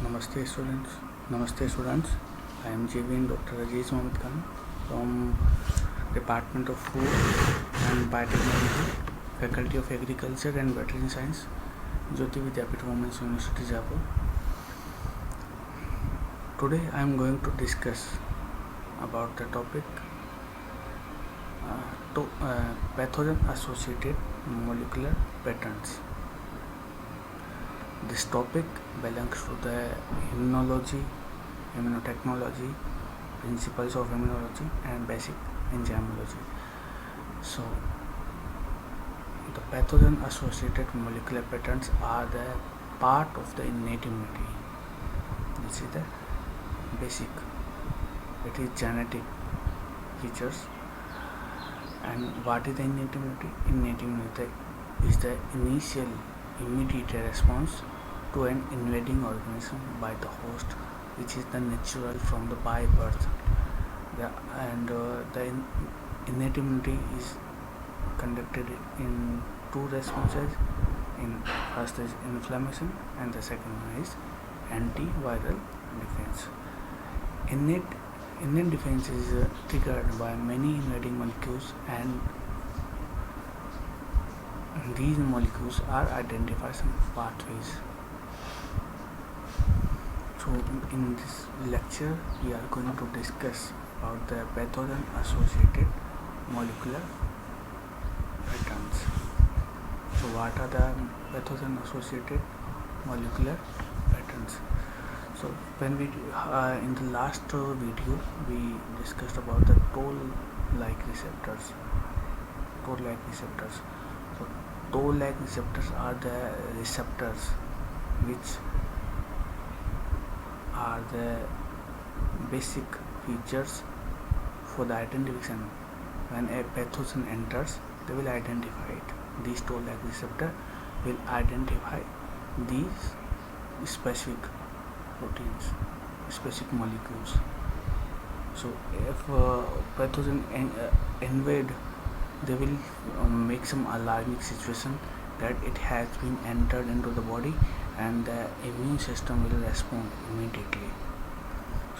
Namaste students. I am JVN Dr. Aziz Mohammed Khan from Department of Food and Biotechnology, Faculty of Agriculture and Veterinary Science, Jyoti Vidyapeeth Women's University, Jaipur. Today I am going to discuss about the topic pathogen associated molecular patterns. This topic belongs to the immunology, immunotechnology, principles of immunology and basic enzymology. So the pathogen associated molecular patterns are the part of the innate immunity. This is the basic. It is genetic features. And what is the innate immunity? Innate immunity is the initial immediate response to an invading organism by the host, which is the natural from the by birth. The innate immunity is conducted in two responses. First is inflammation and the second one is antiviral defense. Innate defense is triggered by many invading molecules, and these molecules are identified some pathways. So in this lecture we are going to discuss about the pathogen associated molecular patterns. So what are the pathogen associated molecular patterns? So when we in the last video we discussed about the toll-like receptors. So toll-like receptors are the receptors which are the basic features for the identification. When a pathogen enters, they will identify it. These toll-like receptor will identify these specific proteins, specific molecules. So if pathogen invade, they will make some alarming situation that it has been entered into the body, and the immune system will respond immediately.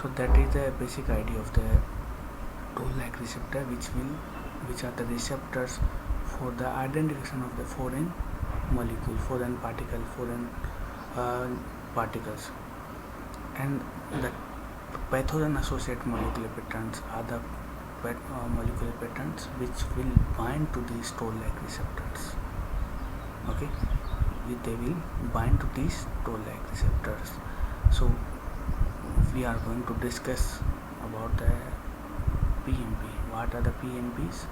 So that is the basic idea of the toll-like receptor, which are the receptors for the identification of the foreign molecule, foreign particles. And the pathogen associated molecular patterns are the molecular patterns which will bind to these toll-like receptors. Okay, they will bind to these toll-like receptors. So we are going to discuss about the PMP. What are the PMPs?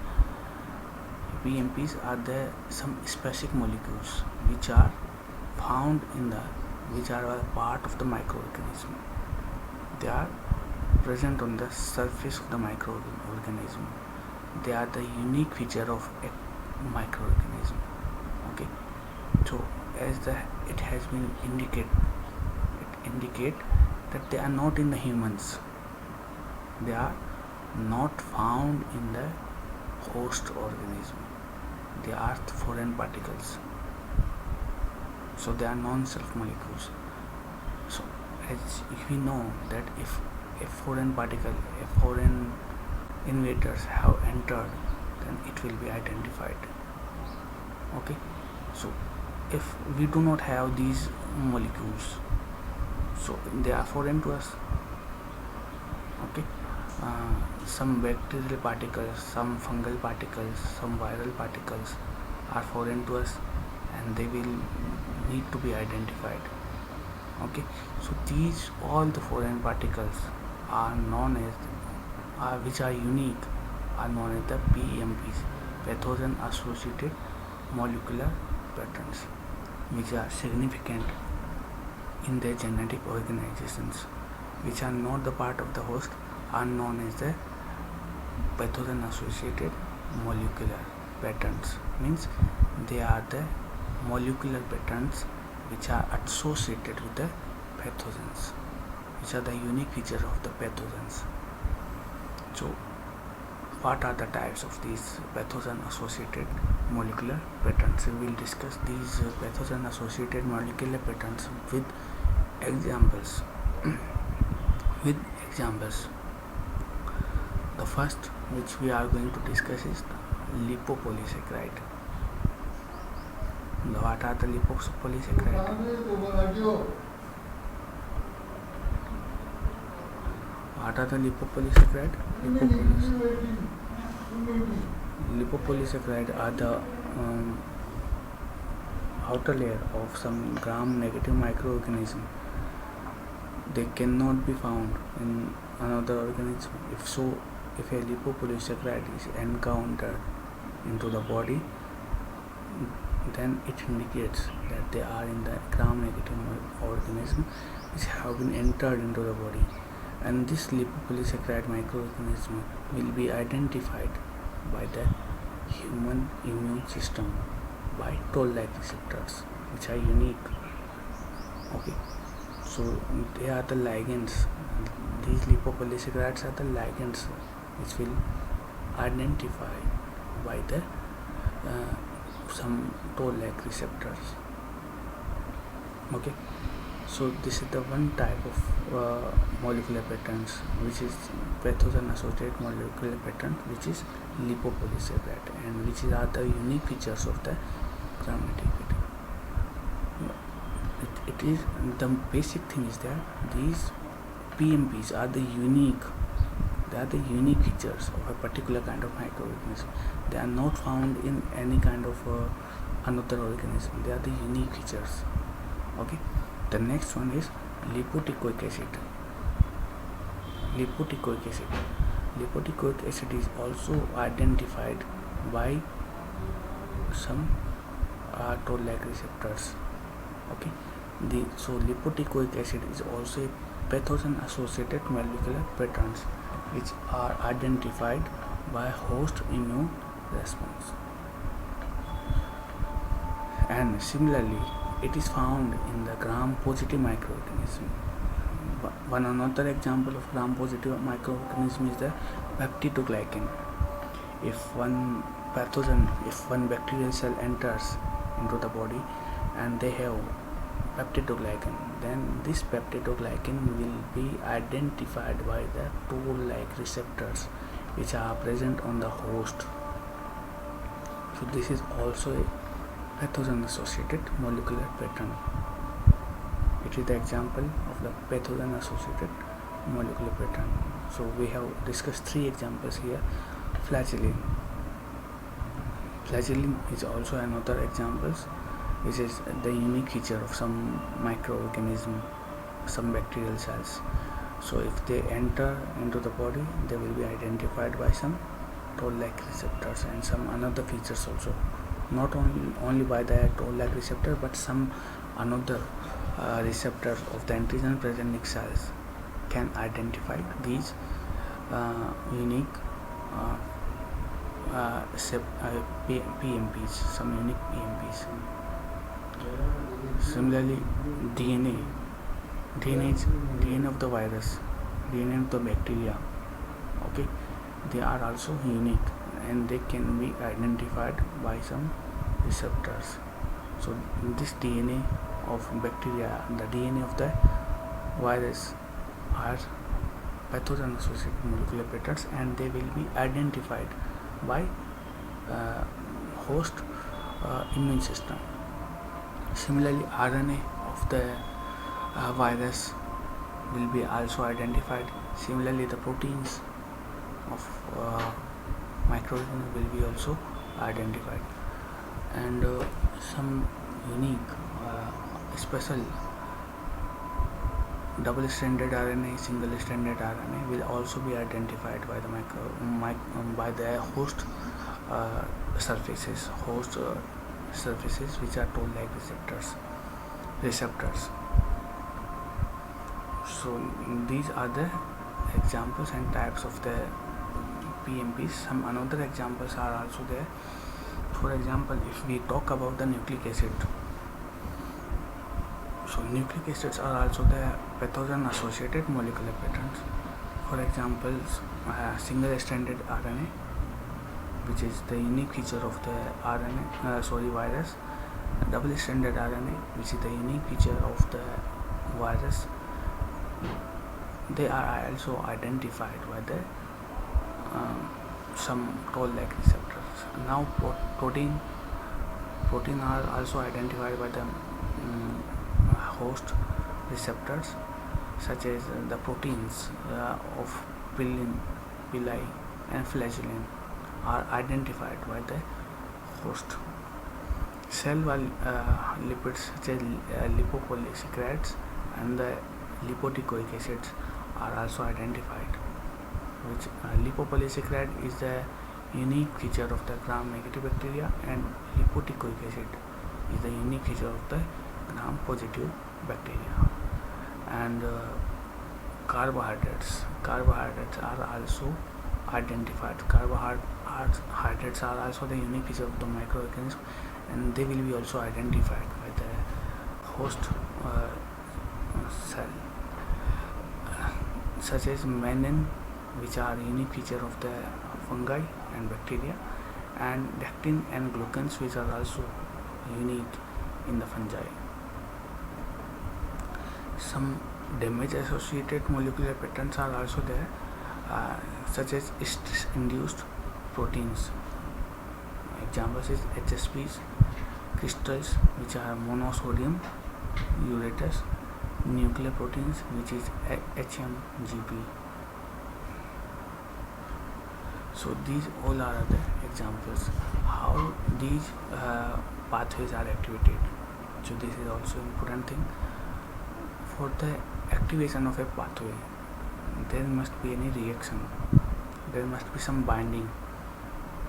PMPs are the some specific molecules which are found which are a part of the microorganism. They are present on the surface of the microorganism. They are the unique feature of a microorganism. Okay, so as it has been indicate that they are not in the humans. They are not found in the host organism. They are foreign particles. So they are non-self molecules. So as we know that if a foreign particle, a foreign invaders have entered, then it will be identified. Okay, so if we do not have these molecules, so they are foreign to us. Okay, some bacterial particles, some fungal particles, some viral particles are foreign to us, and they will need to be identified. Okay, so these all the foreign particles are known as which are unique, are known as the PMPs, pathogen associated molecular patterns, which are significant in their genetic organizations, which are not the part of the host, are known as the pathogen associated molecular patterns. Means they are the molecular patterns which are associated with the pathogens, which are the unique feature of the pathogens. So what are the types of these pathogen associated molecular patterns? We will discuss these pathogen associated molecular patterns with examples. With examples, the first which we are going to discuss is lipopolysaccharide. What are the lipopolysaccharide? What are the lipopolysaccharide? Lipopolysaccharide are the outer layer of some gram-negative microorganism. They cannot be found in another organism. If a lipopolysaccharide is encountered into the body, then it indicates that they are in the gram-negative organism which have been entered into the body, and this lipopolysaccharide microorganism will be identified by the human immune system by toll-like receptors which are unique. Okay, so they are the ligands. These lipopolysaccharides are the ligands which will identify by the some toll-like receptors. Okay, so this is the one type of molecular patterns, which is pathogen-associated molecular pattern, which is lipopolysaccharide, and which are the unique features of the gram-negative. It is the basic thing is that these PMPs are the unique. They are the unique features of a particular kind of microorganism. They are not found in any kind of another organism. They are the unique features. Okay. The next one is lipoticoic acid. Lipoticoic acid. Lipoticoic acid is also identified by some toll-like receptors. Okay. So lipoticoic acid is also a pathogen-associated molecular patterns which are identified by host immune response. And similarly, it is found in the gram-positive microorganism. One another example of gram-positive microorganism is the peptidoglycan. If one bacterial cell enters into the body and they have peptidoglycan, then this peptidoglycan will be identified by the toll-like receptors which are present on the host. So this is also a pathogen-associated molecular pattern. It is the example of the pathogen-associated molecular pattern. So we have discussed 3 examples here. Flagellin. Flagellin is also another example, which is the unique feature of some microorganism, some bacterial cells. So if they enter into the body, they will be identified by some toll-like receptors and some another features also. Not only by the toll-like receptor, but some another receptor of the antigen presenting cells can identify these unique PMPs, some unique PMPs. Similarly, DNA is DNA of the virus, DNA of the bacteria. Okay, they are also unique and they can be identified by some receptors. So this DNA of bacteria, the DNA of the virus are pathogen-associated molecular patterns, and they will be identified by host immune system. Similarly, RNA of the virus will be also identified. Similarly, the proteins of microorganism will be also identified, and some unique special double-stranded RNA, single-stranded RNA will also be identified by the by the host surfaces, which are toll-like receptors. So these are the examples and types of the PMPs. Some another examples are also there. For example, if we talk about the nucleic acid, so nucleic acids are also the pathogen-associated molecular patterns. For example, single-stranded RNA, which is the unique feature of the virus. Double-stranded RNA, which is the unique feature of the virus, they are also identified by the some toll-like receptors. Now protein are also identified by the host receptors, such as the proteins of pili and flagellin are identified by the host. Cell lipids such as lipopolysaccharides and the lipoic acids are also identified, which lipopolysaccharide is the unique feature of the gram-negative bacteria, and lipoic acid is the unique feature of the gram-positive bacteria. And carbohydrates are also identified. Carbohydrates are also the unique feature of the microorganism, and they will be also identified by the host cell, such as mannan, which are unique feature of the fungi and bacteria, and lectin and glucans, which are also unique in the fungi. Some damage associated molecular patterns are also there, such as stress-induced proteins. Examples is HSPs, crystals, which are monosodium urate, nuclear proteins, which is HMGP. So these all are the examples how these pathways are activated. So this is also important thing. For the activation of a pathway, there must be any reaction, there must be some binding.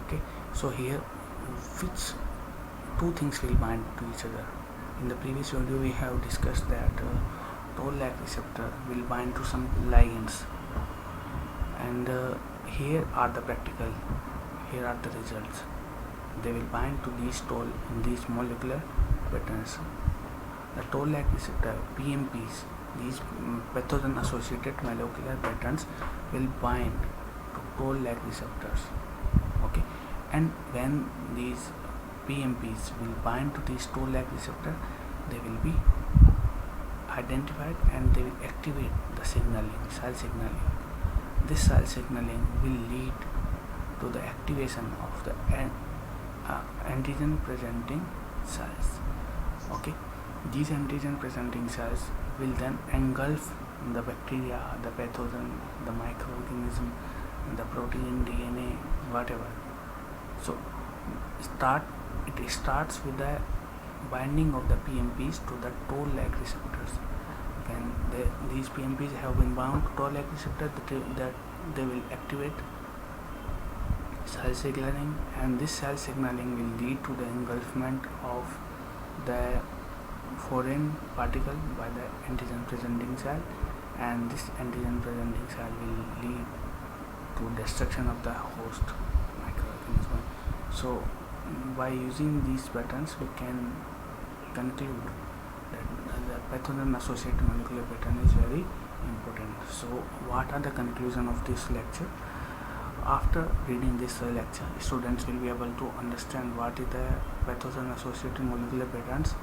Okay, so here which two things will bind to each other? In the previous video we have discussed that toll-like receptor will bind to some ligands, and here are the practical, here are the results. They will bind to these these molecular patterns. The toll-like receptor PMPs, these pathogen associated molecular patterns will bind to toll-like receptors. Okay, and when these PMPs will bind to these toll-like receptor, they will be identified and they will activate the signaling, cell signaling. This cell signaling will lead to the activation of the antigen presenting cells. Okay, these antigen presenting cells will then engulf the bacteria, the pathogen, the microorganism, the protein, DNA, whatever. So it starts with the binding of the PMPs to the toll-like receptors. When these PMPs have been bound to toll-like receptor, that they will activate cell signaling, and this cell signaling will lead to the engulfment of the foreign particle by the antigen presenting cell, and this antigen presenting cell will lead to destruction of the host microorganism. So by using these patterns we can conclude that the pathogen associated molecular pattern is very important. So what are the conclusion of this lecture? After reading this lecture, students will be able to understand what is the pathogen associated molecular patterns,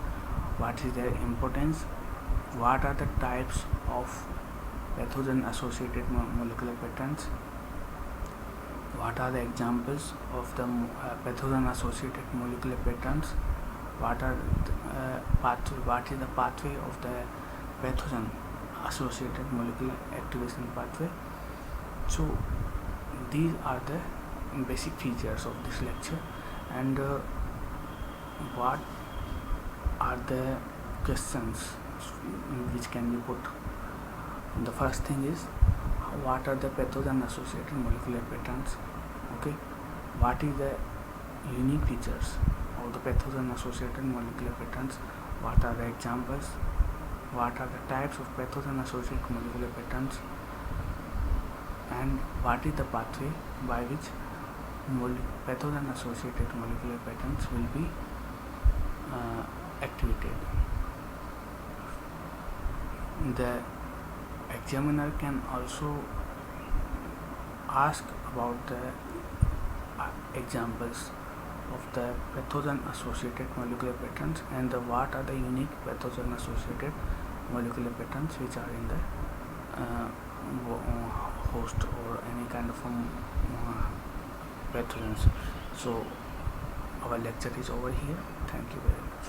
what is their importance, what are the types of pathogen associated molecular patterns, what are the examples of the pathogen associated molecular patterns, what is the pathway of the pathogen associated molecular activation pathway. So these are the basic features of this lecture, and what are the questions which can be put. The first thing is, what are the pathogen associated molecular patterns? Okay, what is the unique features of the pathogen associated molecular patterns? What are the examples? What are the types of pathogen associated molecular patterns? And what is the pathway by which pathogen associated molecular patterns will be activated? The examiner can also ask about the examples of the pathogen associated molecular patterns, and what are the unique pathogen associated molecular patterns which are in the uh, host or any kind of pathogens. So our lecture is over here. Thank you very much.